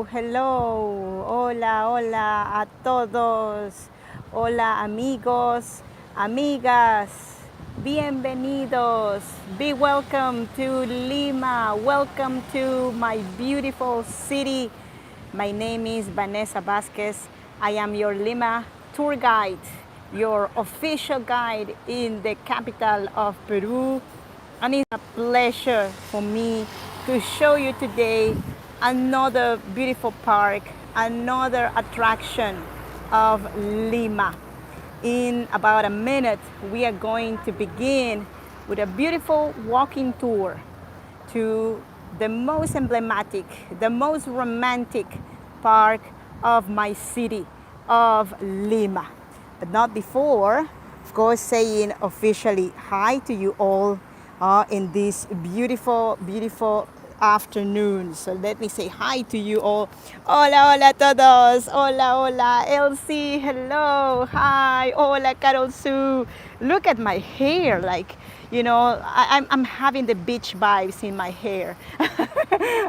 hello. Hola, hola a todos. Hola amigos, amigas. Bienvenidos. Be welcome to Lima. Welcome to my beautiful city. My name is Vanessa Vasquez. I am your Lima tour guide, your official guide in the capital of Peru. And it's a pleasure for me to show you today another beautiful park, another attraction of Lima. In about a minute, we are going to begin with a beautiful walking tour to the most emblematic, the most romantic park of my city of Lima. But not before, of course, saying officially hi to you all in this beautiful, beautiful afternoon. So let me say hi to you all. Hola, hola a todos. Hola, hola. Elsie, hello. Hi. Hola, Carol Sue. Look at my hair. Like, I'm having the beach vibes in my hair.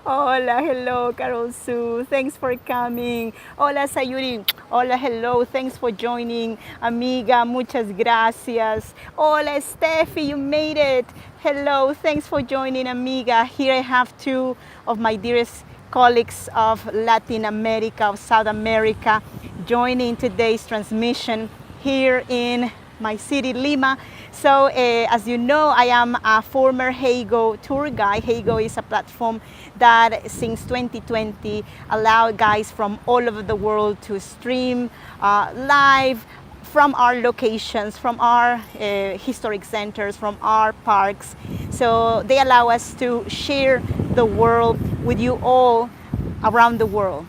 Hola, hello, Carol Sue. Thanks for coming. Hola, Sayuri. Hola, hello. Thanks for joining. Amiga, muchas gracias. Hola, Steffi, you made it. Hello, thanks for joining, amiga. Here I have two of my dearest colleagues of Latin America, of South America, joining today's transmission here in my city, Lima. So as you know, I am a former Heygo tour guide. Heygo is a platform that since 2020 allowed guys from all over the world to stream live from our locations, from our historic centers, from our parks. So they allow us to share the world with you all around the world.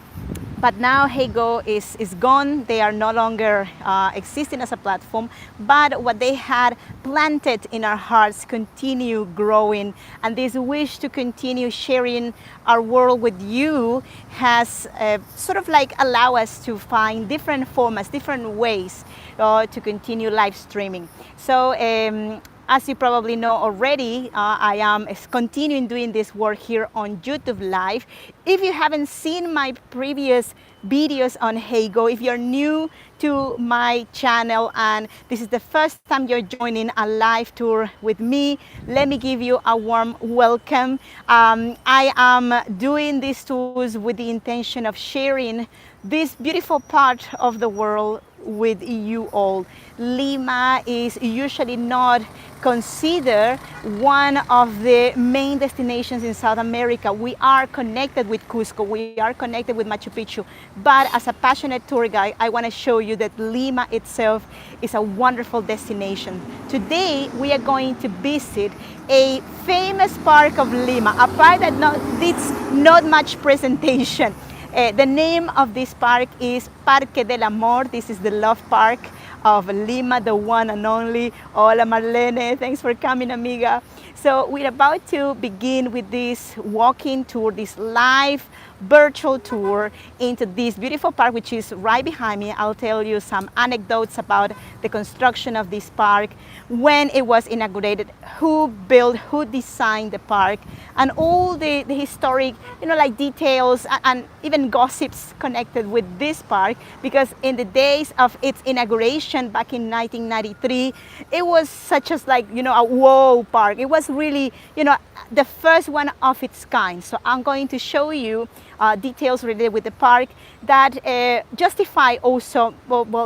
But now Heygo is gone. They are no longer existing as a platform, but what they had planted in our hearts continue growing. And this wish to continue sharing our world with you has sort of like allow us to find different formats, different ways to continue live streaming. So as you probably know already, I am continuing doing this work here on YouTube Live. If you haven't seen my previous videos on Heygo, if you're new to my channel and this is the first time you're joining a live tour with me, let me give you a warm welcome. I am doing these tours with the intention of sharing this beautiful part of the world with you all. Lima is usually not considered one of the main destinations in South America. We are connected with Cusco, we are connected with Machu Picchu, but as a passionate tour guide, I want to show you that Lima itself is a wonderful destination. Today, we are going to visit a famous park of Lima, a park that needs not much presentation. The name of this park is Parque del Amor. This is the love park of Lima, the one and only. Hola Marlene, thanks for coming, amiga. So we're about to begin with this walking tour, this live virtual tour into this beautiful park, which is right behind me. I'll tell you some anecdotes about the construction of this park, when it was inaugurated, who built, who designed the park, and all the historic, like details and even gossips connected with this park, because in the days of its inauguration back in 1993, it was such as like, a wow park. It was really, the first one of its kind. So I'm going to show you details related with the park that justify also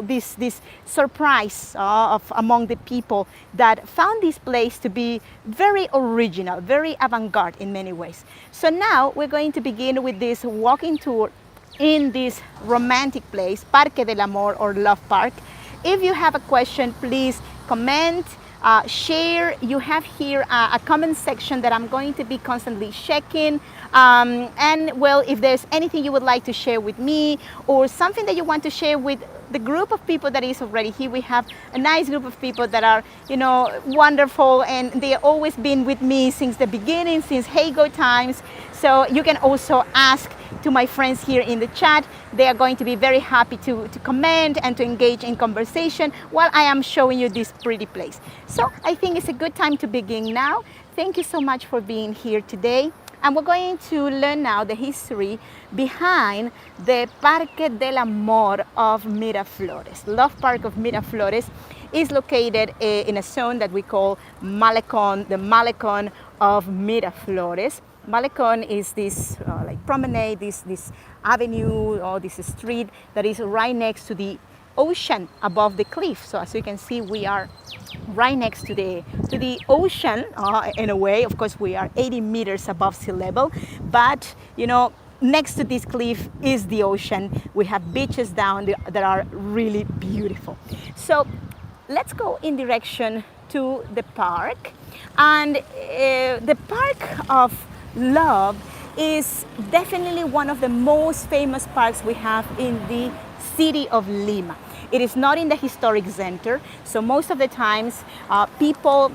this surprise among the people that found this place to be very original, very avant-garde in many ways. So now we're going to begin with this walking tour in this romantic place, Parque del Amor, or Love Park. If you have a question, please comment, share. You have here a comment section that I'm going to be constantly checking. And well, if there's anything you would like to share with me or something that you want to share with the group of people that is already here, we have a nice group of people that are, wonderful, and they have always been with me since the beginning, since Heygo times. So you can also ask to my friends here in the chat. They are going to be very happy to comment and to engage in conversation while I am showing you this pretty place. So I think it's a good time to begin now. Thank you so much for being here today. And we're going to learn now the history behind the Parque del Amor of Miraflores. Love Park of Miraflores is located in a zone that we call Malecon, the Malecon of Miraflores. Malecon is this like promenade, this avenue or this street that is right next to the ocean above the cliff. So as you can see, we are right next to the ocean in a way. Of course, we are 80 meters above sea level, but next to this cliff is the ocean. We have beaches down that are really beautiful. So let's go in direction to the park. And the Park of Love is definitely one of the most famous parks we have in the city of Lima. It is not in the historic center, so most of the times people,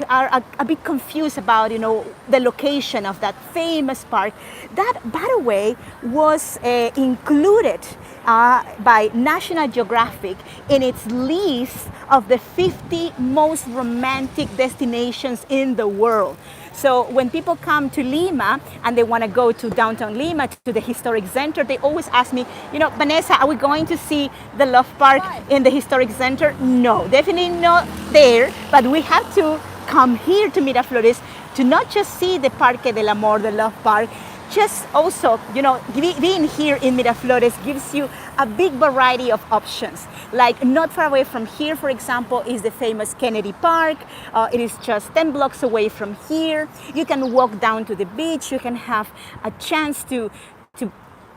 are a bit confused about, the location of that famous park. That, by the way, was included by National Geographic in its list of the 50 most romantic destinations in the world. So when people come to Lima and they want to go to downtown Lima, to the historic center, they always ask me, Vanessa, are we going to see the Love Park in the historic center? No, definitely not there, but we have to come here to Miraflores to not just see the Parque del Amor, the Love Park, just also, being here in Miraflores gives you a big variety of options. Like not far away from here, for example, is the famous Kennedy Park. It is just 10 blocks away from here. You can walk down to the beach. You can have a chance to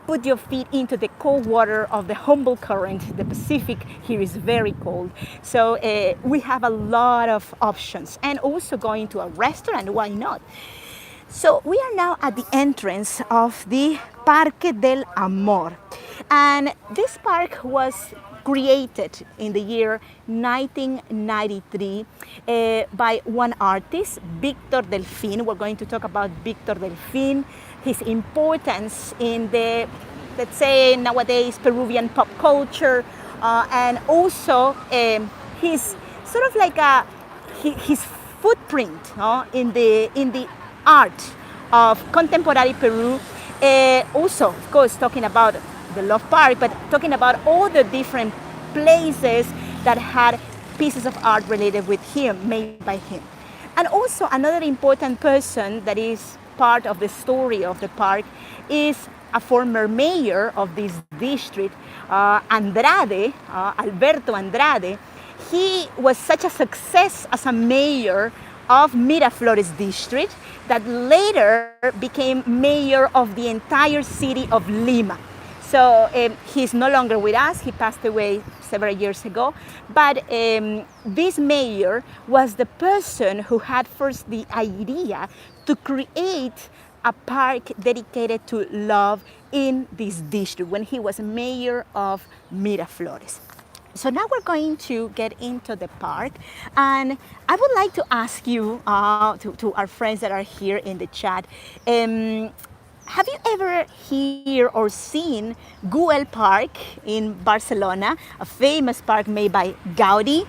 put your feet into the cold water of the Humboldt Current. The Pacific here is very cold. So we have a lot of options. And also going to a restaurant, why not? So we are now at the entrance of the Parque del Amor. And this park was created in the year 1993 by one artist, Victor Delfin. We're going to talk about Victor Delfin, his importance in the, let's say, nowadays Peruvian pop culture, and also his sort of like his footprint in the art of contemporary Peru. Also, of course, talking about the Love Park, but talking about all the different places that had pieces of art related with him, made by him. And also another important person that is part of the story of the park is a former mayor of this district, Andrade, Alberto Andrade. He was such a success as a mayor of Miraflores district that later became mayor of the entire city of Lima. So he's no longer with us. He passed away several years ago. But this mayor was the person who had first the idea to create a park dedicated to love in this district when he was mayor of Miraflores. So now we're going to get into the park, and I would like to ask you, to our friends that are here in the chat, have you ever heard or seen Güell Park in Barcelona, a famous park made by Gaudi?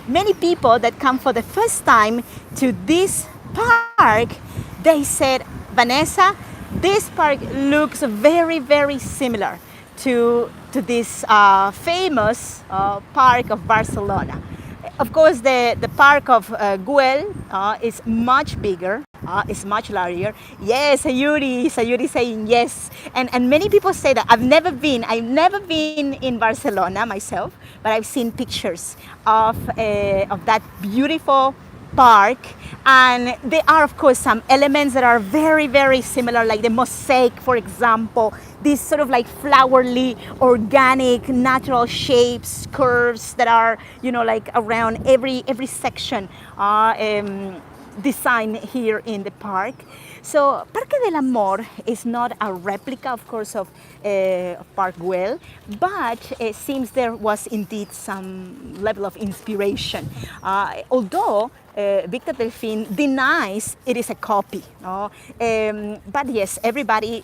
Many people that come for the first time to this park, they said, Vanessa, this park looks very, very similar to this famous park of Barcelona. Of course, the park of Güell is much bigger, it's much larger. Yes, Sayuri saying yes. And many people say that. I've never been in Barcelona myself, but I've seen pictures of that beautiful park, and there are of course some elements that are very, very similar, like the mosaic, for example, these sort of like flowery, organic, natural shapes, curves that are, like around every section design here in the park. So Parque del Amor is not a replica, of course, of Park Güell, but it seems there was indeed some level of inspiration. Although Victor Delfin denies it is a copy, but yes, everybody,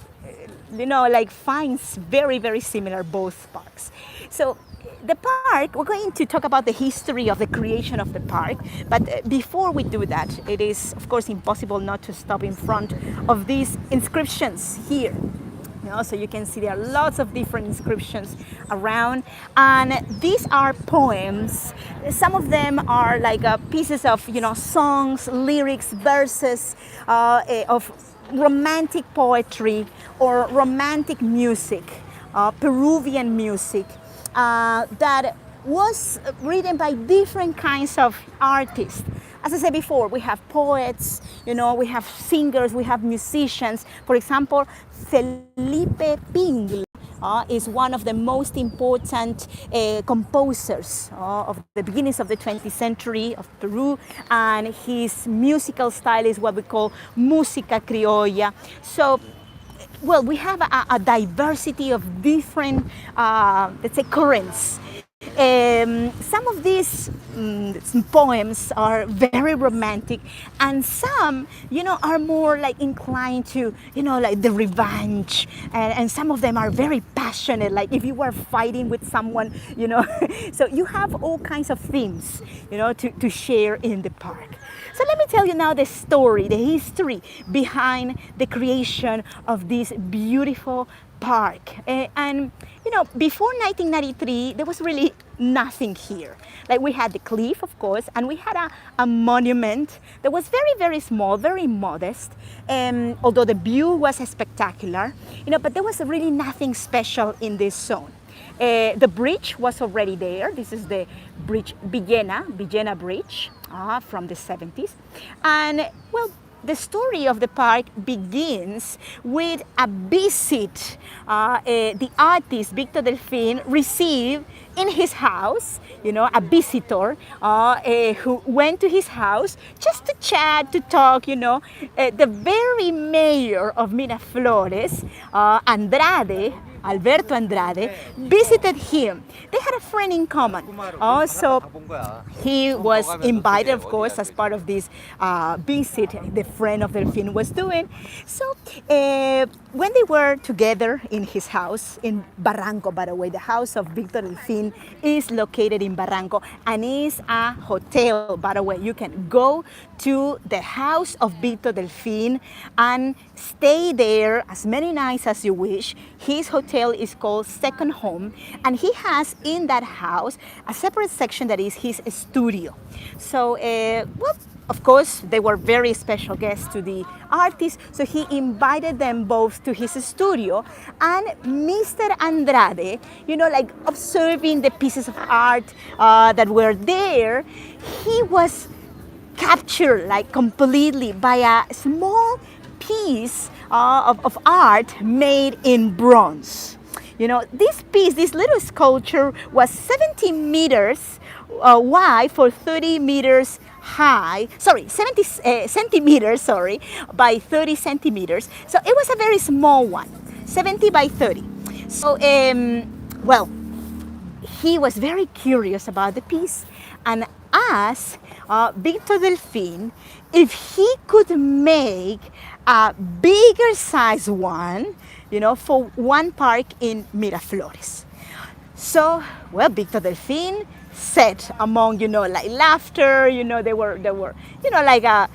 finds very, very similar both parks. So the park, we're going to talk about the history of the creation of the park, but before we do that, it is of course impossible not to stop in front of these inscriptions here. So you can see there are lots of different inscriptions around, and these are poems. Some of them are like pieces of songs, lyrics, verses of romantic poetry or romantic music, Peruvian music that was written by different kinds of artists. As I said before, we have poets, we have singers, we have musicians. For example, Felipe Pingle is one of the most important composers of the beginnings of the 20th century of Peru, and his musical style is what we call música criolla. So, well, we have a diversity of different, let's say, currents. Some of these poems are very romantic, and some, are more like inclined to, like the revenge, and some of them are very passionate, like if you were fighting with someone, So you have all kinds of themes, to share in the park. So let me tell you now the story, the history behind the creation of this beautiful park. And before 1993, there was really nothing here. Like, we had the cliff, of course, and we had a monument that was very, very small, very modest. Although the view was spectacular, but there was really nothing special in this zone. The bridge was already there. This is the bridge, Villena Bridge, from the 70s. And, well, the story of the park begins with a visit the artist Victor Delfin received in his house, a visitor who went to his house just to chat, to talk, the very mayor of Miraflores, Alberto Andrade, visited him. They had a friend in common. So he was invited, of course, as part of this visit the friend of Delfin was doing. So when they were together in his house in Barranco, by the way, the house of Victor Delfin is located in Barranco and is a hotel, by the way. You can go to the house of Victor Delfin and stay there as many nights as you wish. His hotel is called Second Home, and he has in that house a separate section that is his studio. So, well, of course, they were very special guests to the artist, so he invited them both to his studio. And Mr. Andrade, like observing the pieces of art that were there, he was captured like completely by a small piece of art made in bronze. This piece, this little sculpture, was 70 meters wide for 30 meters high, 70 centimeters, by 30 centimeters. So it was a very small one, 70 by 30. So, well, he was very curious about the piece and asked Victor Delfin if he could make a bigger size one, for one park in Miraflores. So, well, Victor Delfin said, among, like laughter, they were, like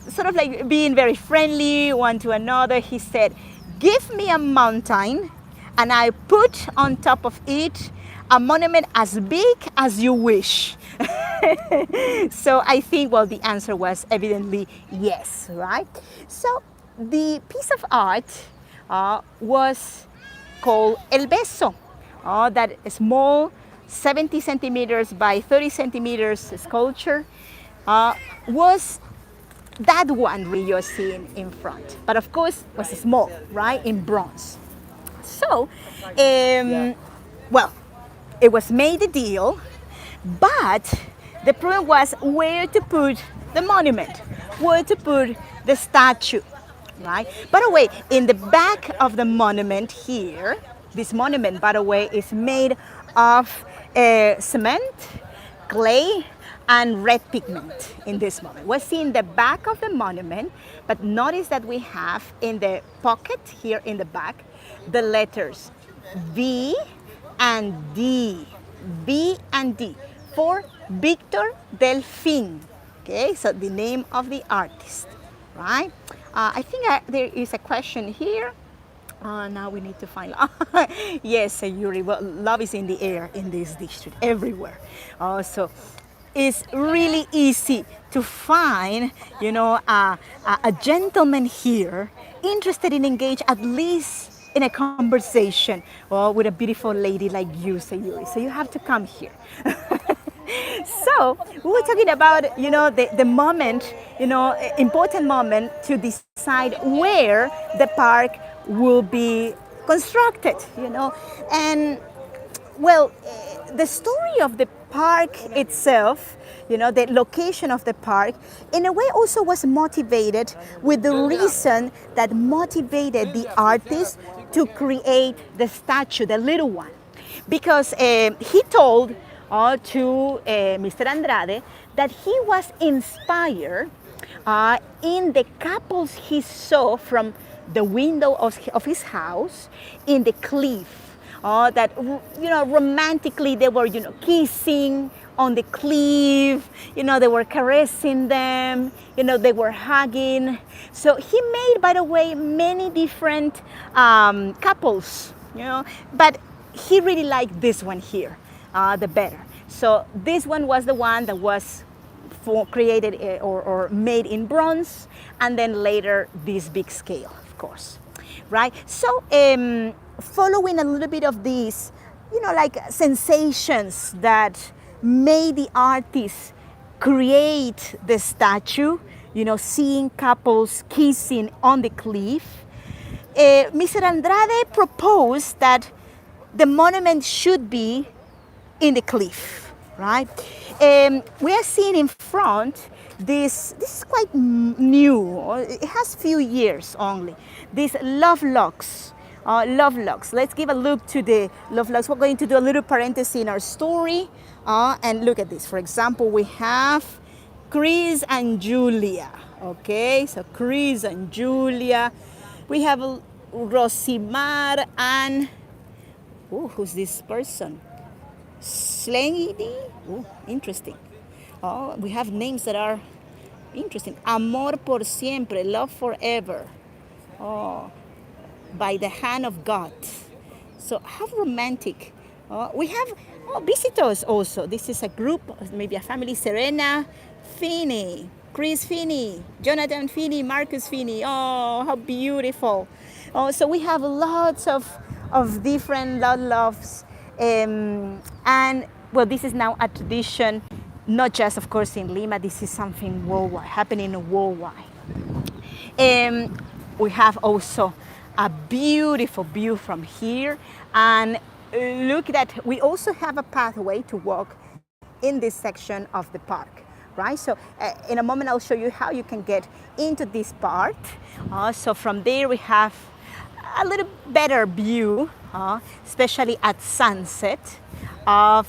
sort of like being very friendly one to another. He said, "Give me a mountain and I put on top of it a monument as big as you wish." So I think, well, the answer was evidently yes, right? So the piece of art was called El Beso, that small 70 centimeters by 30 centimeters sculpture was that one you're seeing in front. But of course, was small, right, in bronze. So, well, it was made a deal, but the problem was where to put the monument, where to put the statue, right? By the way, in the back of the monument here, this monument, by the way, is made of cement, clay, and red pigment in this moment. We're seeing the back of the monument, but notice that we have in the pocket here in the back the letters V and D. B and D for Victor Delfin. Okay, so the name of the artist, right? I think there is a question here. Now we need to find. Yes, Yuri. Well, love is in the air in this district, everywhere. So it's really easy to find, a gentleman here interested in engage at least in a conversation with a beautiful lady like you, Sayuri. So you have to come here. So we were talking about, the moment, important moment to decide where the park will be constructed, and well, the story of the park itself, the location of the park, in a way also was motivated with the reason that motivated the artist to create the statue, the little one. Because he told to Mr. Andrade that he was inspired in the couples he saw from the window of his house in the cliff. That, romantically they were, kissing on the cliff, they were caressing them, they were hugging. So he made, by the way, many different couples, but he really liked this one here, the better. So this one was the one that was created or made in bronze, and then later this big scale, of course, right? So following a little bit of these, like sensations that made the artist create the statue, seeing couples kissing on the cliff, Mr. Andrade proposed that the monument should be in the cliff, right? We are seeing in front this is quite new. It has few years only. These love locks. Let's give a look to the love locks. We're going to do a little parenthesis in our story and look at this. For example, we have Chris and Julia. Okay, so Chris and Julia. We have Rosimar and who's this person? Slengy. Oh, interesting. Oh, we have names that are interesting. Amor por siempre, love forever. Oh, by the hand of God. So how romantic. We have visitors also. This is a group, maybe a family. Serena Finney, Chris Finney, Jonathan Finney, Marcus Finney. Oh, how beautiful. So we have lots of different loves. And well, this is now a tradition, not just, of course, in Lima. This is something worldwide, happening worldwide. We have also a beautiful view from here, and look that we also have a pathway to walk in this section of the park, right? So in a moment I'll show you how you can get into this part. So from there we have a little better view, especially at sunset, of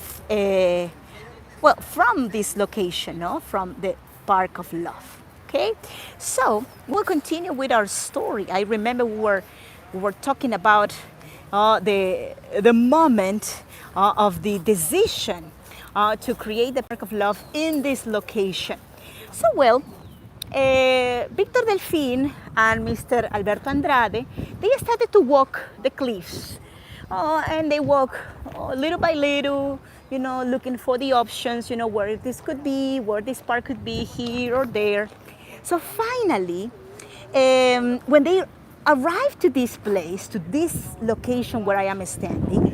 from this location, from the Park of Love. Okay, so we'll continue with our story. I remember we were talking about the moment of the decision to create the Park of Love in this location. So well, Victor Delfin and Mr. Alberto Andrade, they started to walk the cliffs, and they walk little by little, looking for the options, where this could be, where this park could be, here or there. So finally, when they arrived to this place, to this location where I am standing,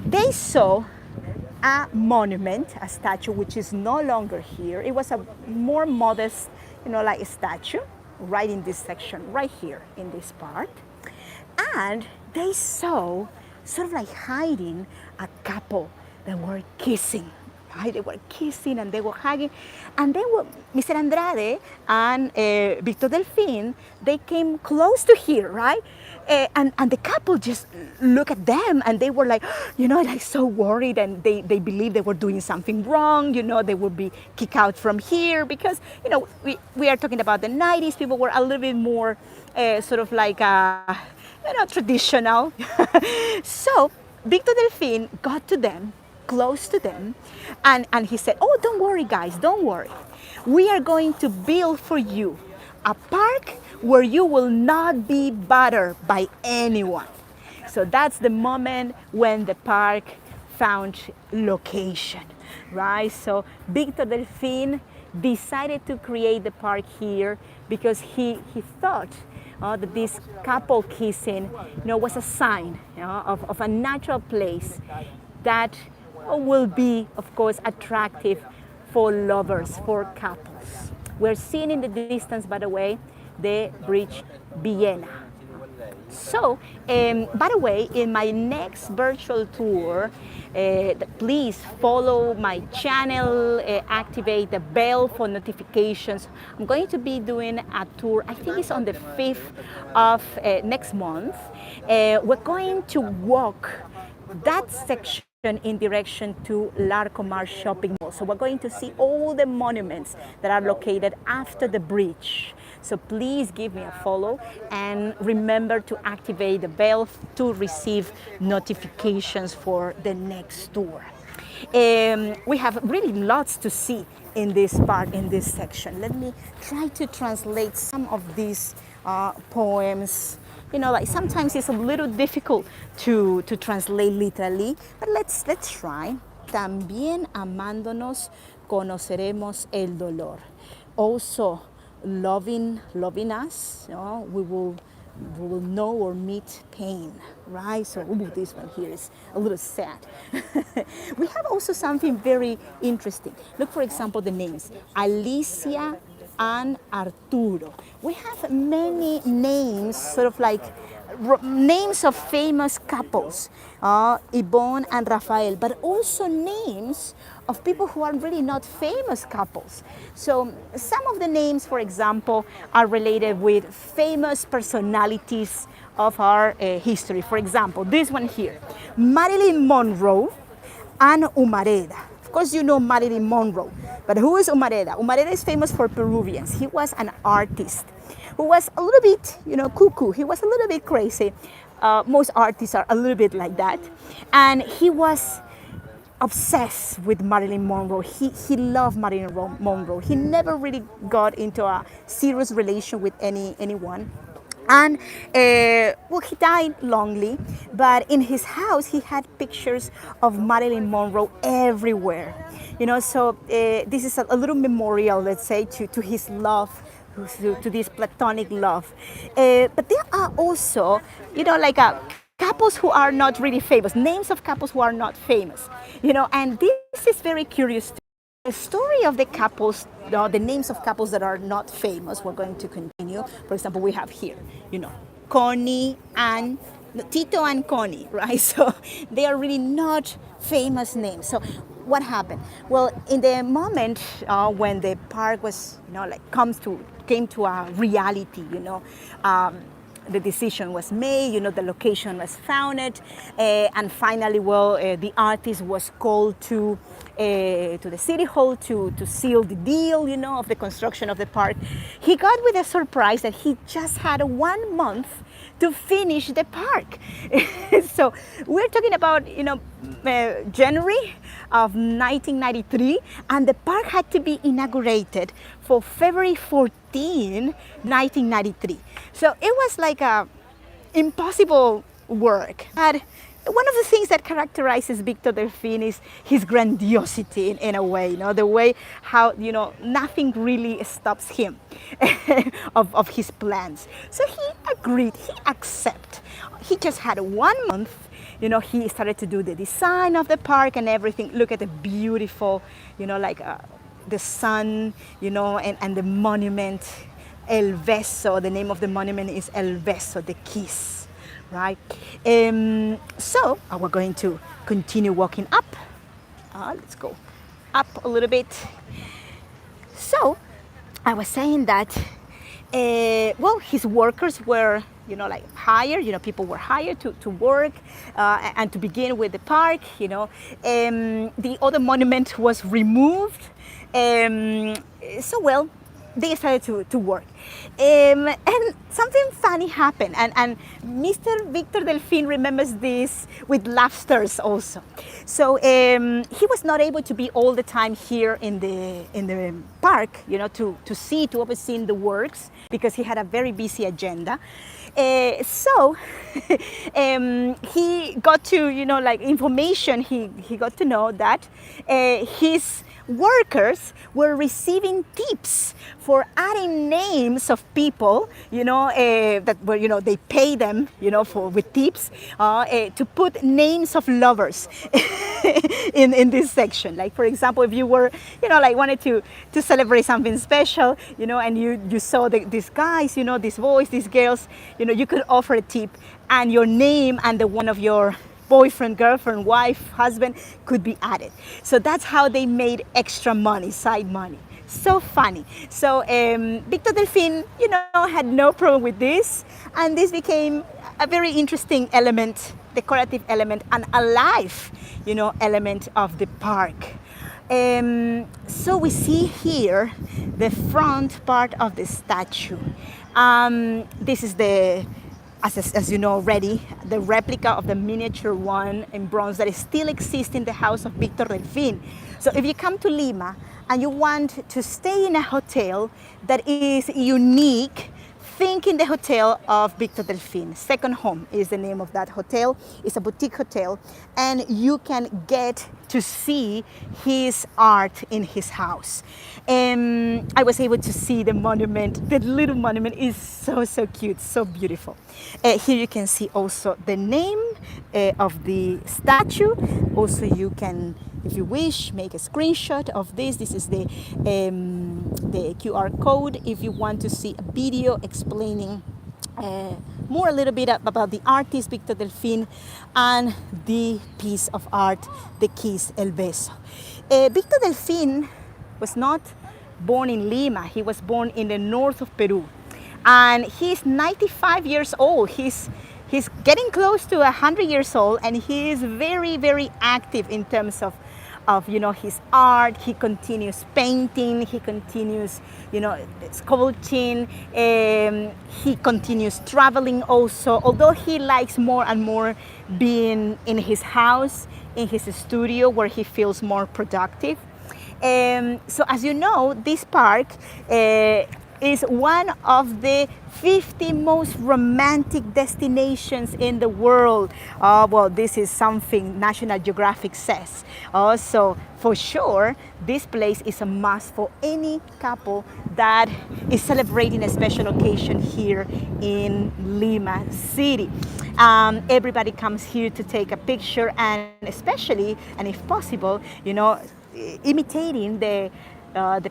they saw a monument, a statue, which is no longer here. It was a more modest, like a statue, right in this section, right here in this part. And they saw, sort of like hiding, a couple that were kissing. Right? They were kissing and they were hugging. And they were, Mr. Andrade and Victor Delfin, they came close to here, right? And the couple just looked at them and they were like, like so worried, and they believed they were doing something wrong, they would be kicked out from here because, we are talking about the 90s, people were a little bit more sort of like, traditional. So Victor Delfin got to them, close to them, and he said, oh, don't worry, guys, don't worry. We are going to build for you a park where you will not be bothered by anyone. So that's the moment when the park found location, right? So Victor Delfin decided to create the park here because he thought that this couple kissing, was a sign, of a natural place that will be, of course, attractive for lovers, for couples. We're seeing in the distance, by the way, the bridge Vienna. So, by the way, in my next virtual tour, please follow my channel, activate the bell for notifications. I'm going to be doing a tour, I think it's on the 5th of next month. We're going to walk that section in direction to Larcomar shopping mall. So we're going to see all the monuments that are located after the bridge. So please give me a follow and remember to activate the bell to receive notifications for the next tour. We have really lots to see in this part, in this section. Let me try to translate some of these poems. Like sometimes it's a little difficult to translate literally, but let's try. También amándonos conoceremos el dolor. Also, loving us, we will know or meet pain, right? So this one here is a little sad. We have also something very interesting. Look, for example, the names Alicia and Arturo. We have many names, sort of like names of famous couples, Yvonne and Rafael, but also names of people who are really not famous couples. So some of the names, for example, are related with famous personalities of our history. For example, this one here, Marilyn Monroe and Humareda. Of course, you know Marilyn Monroe, but who is Humareda? Humareda is famous for Peruvians. He was an artist who was a little bit, cuckoo. He was a little bit crazy. Most artists are a little bit like that. And he was obsessed with Marilyn Monroe. He loved Marilyn Monroe. He never really got into a serious relation with anyone. And he died lonely, but in his house he had pictures of Marilyn Monroe everywhere. So this is a little memorial, let's say, to his love, to this platonic love. But there are also, like couples who are not really famous, names of couples who are not famous, and this is very curious. The story of the couples, the names of couples that are not famous, we're going to continue. For example, we have here, Connie and Tito and Connie, right? So they are really not famous names. So what happened? Well, in the moment when the park was, came to a reality, the decision was made, the location was founded, and finally, the artist was called to the city hall to seal the deal, of the construction of the park. He got with a surprise that he just had 1 month to finish the park. So we're talking about, January of 1993, and the park had to be inaugurated for February 14, 1993. So it was like a impossible work. But one of the things that characterizes Victor Delfin is his grandiosity in a way, the way how, nothing really stops him of his plans. So he agreed, he accepted. He just had 1 month, he started to do the design of the park and everything. Look at the beautiful, the sun, and the monument, El Beso. The name of the monument is El Beso, the kiss. Right? So we're going to continue walking up. Let's go up a little bit. So I was saying that, his workers were, hired, people were hired to work and to begin with the park, The other monument was removed. they started to work. And something funny happened. And Mr. Victor Delfin remembers this with laughters also. So he was not able to be all the time here in the park, to oversee the works, because he had a very busy agenda. So he got to, information, he got to know that his workers were receiving tips for adding names of people, that were, they pay them, with tips, to put names of lovers in this section. Like, for example, if you were, wanted to celebrate something special, and you saw these guys, these boys, these girls, you could offer a tip, and your name and the one of your boyfriend, girlfriend, wife, husband could be added. So that's how they made extra money, side money. So funny. So Victor Delfin, had no problem with this, and this became a very interesting element, decorative element, and alive, element of the park. So we see here the front part of the statue. This is as you know already, the replica of the miniature one in bronze that still exists in the house of Victor Delfin. So if you come to Lima and you want to stay in a hotel that is unique, think in the hotel of Victor Delfin. Second Home is the name of that hotel. It's a boutique hotel, and you can get to see his art in his house. I was able to see the monument. The little monument is so cute, so beautiful. Here you can see also the name of the statue. Also, you can, if you wish, make a screenshot of this. This is the QR code if you want to see a video explaining more a little bit about the artist Victor Delfin and the piece of art, the Kiss El Beso. Victor Delfin was not born in Lima. He was born in the north of Peru, and he's 95 years old. He's getting close to 100 years old, and he is very active in terms of his art. He continues painting, he continues, sculpting, he continues traveling also, although he likes more and more being in his house, in his studio, where he feels more productive. So as you know, this park is one of the 50 most romantic destinations in the world. Well, this is something National Geographic says. So for sure, this place is a must for any couple that is celebrating a special occasion here in Lima City. Everybody comes here to take a picture, and especially, and if possible, imitating the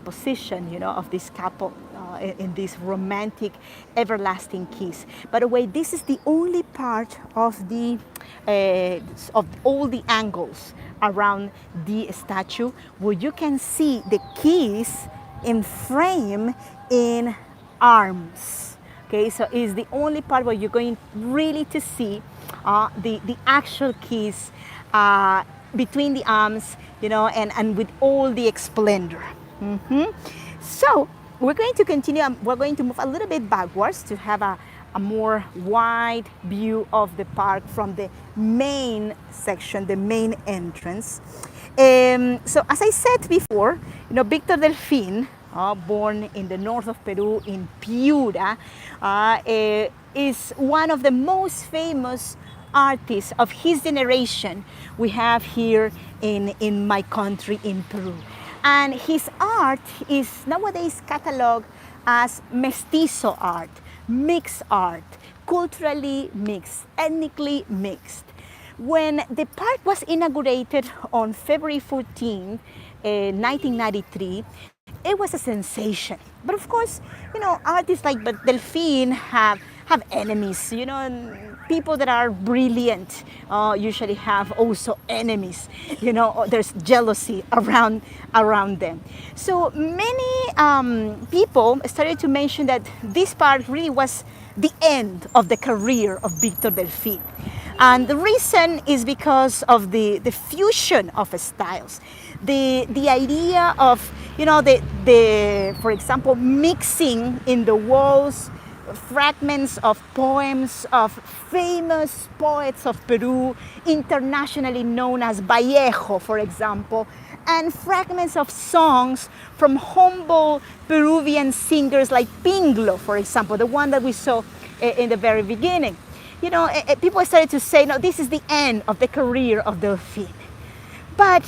position, of this couple in this romantic, everlasting kiss. By the way, this is the only part of of all the angles around the statue where you can see the kiss in frame in arms. Okay, so it's the only part where you're going really to see the actual kiss between the arms, and with all the splendor. So we're going to continue. We're going to move a little bit backwards to have a more wide view of the park from the main section, the main entrance. So as I said before, Victor Delfin, born in the north of Peru in Piura, is one of the most famous artists of his generation we have here in my country, in Peru. And his art is nowadays cataloged as mestizo art, mixed art, culturally mixed, ethnically mixed. When the park was inaugurated on February 14, 1993, it was a sensation. But of course, artists like Delfin have enemies, people that are brilliant usually have also enemies, there's jealousy around them. So many people started to mention that this part really was the end of the career of Victor Delfin. And the reason is because of the fusion of styles. The idea of, for example, mixing in the walls fragments of poems of famous poets of Peru, internationally known as Vallejo, for example, and fragments of songs from humble Peruvian singers like Pinglo, for example, the one that we saw in the very beginning. People started to say, no, this is the end of the career of Delfín. But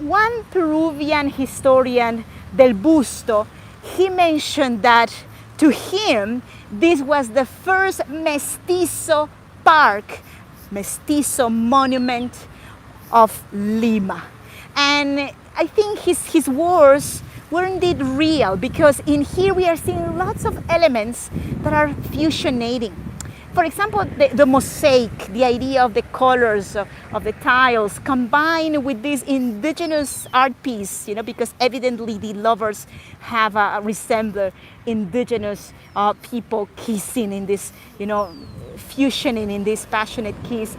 one Peruvian historian, Del Busto, he mentioned that to him, this was the first mestizo park, mestizo monument of Lima. And I think his words were indeed real, because in here we are seeing lots of elements that are fusionating. For example, the mosaic, the idea of the colors of the tiles combined with this indigenous art piece, because evidently the lovers have resembled indigenous people kissing in this, fusioning in this passionate kiss.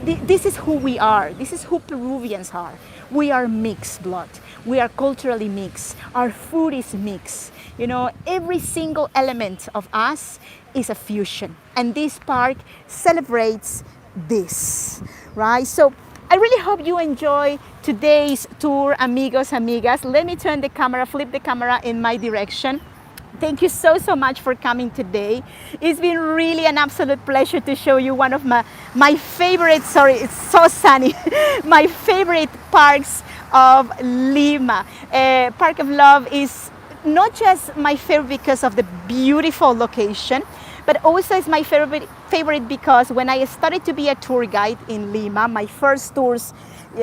This is who we are. This is who Peruvians are. We are mixed blood. We are culturally mixed. Our food is mixed. Every single element of us is a fusion. And this park celebrates this, right? So I really hope you enjoy today's tour, amigos, amigas. Let me turn the camera, flip the camera in my direction. Thank you so much for coming today. It's been really an absolute pleasure to show you one of my favorite, sorry, it's so sunny, my favorite parks of Lima. Park of Love is not just my favorite because of the beautiful location, but also it's my favorite because when I started to be a tour guide in Lima, my first tours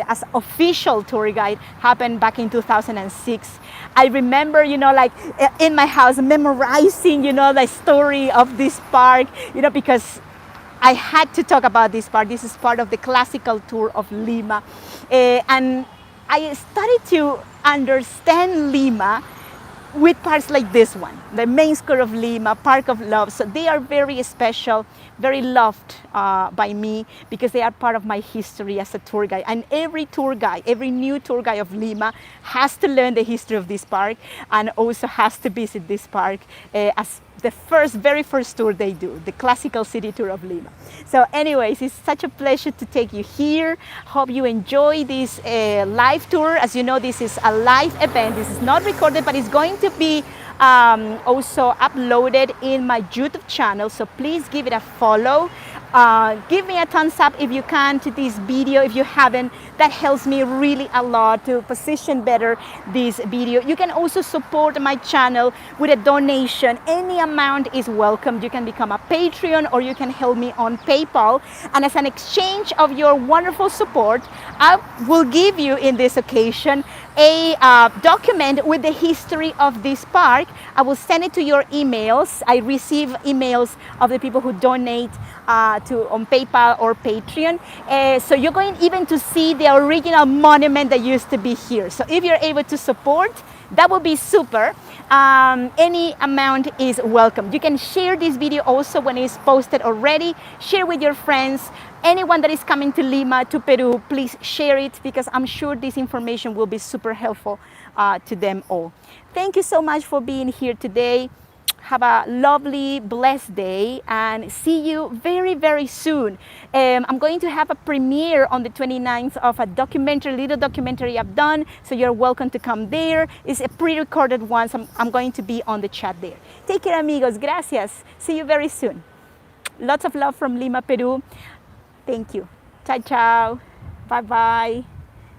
as official tour guide happened back in 2006. I remember, in my house memorizing, the story of this park, because I had to talk about this park. This is part of the classical tour of Lima. And I started to understand Lima with parks like this one, the main square of Lima, Park of Love. So they are very special, very loved by me, because they are part of my history as a tour guide. And every tour guide, every new tour guide of Lima has to learn the history of this park and also has to visit this park as the very first tour they do, the classical city tour of Lima. So anyways, it's such a pleasure to take you here. Hope you enjoy this live tour. As you know, this is a live event. This is not recorded, but it's going to be also uploaded in my YouTube channel. So please give it a follow. Give me a thumbs up if you can to this video. If you haven't, that helps me really a lot to position better this video. You can also support my channel with a donation. Any amount is welcome. You can become a Patreon or you can help me on PayPal. And as an exchange of your wonderful support, I will give you in this occasion a document with the history of this park. I will send it to your emails. I receive emails of the people who donate on PayPal or Patreon. So you're going even to see the original monument that used to be here. So if you're able to support, that would be super. Any amount is welcome. You can share this video also when it's posted already. Share with your friends. Anyone that is coming to Lima, to Peru, please share it, because I'm sure this information will be super helpful to them all. Thank you so much for being here today. Have a lovely, blessed day, and see you very soon. I'm going to have a premiere on the 29th of a little documentary I've done, so you're welcome to come there. It's a pre-recorded one, so I'm going to be on the chat there. Take care, amigos. Gracias. See you very soon. Lots of love from Lima, Peru. Thank you. Ciao, ciao. Bye-bye.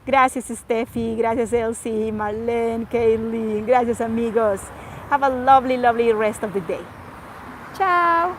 Gracias, Steffi. Gracias, Elsie, Marlene, Kaylee. Gracias, amigos. Have a lovely rest of the day. Ciao.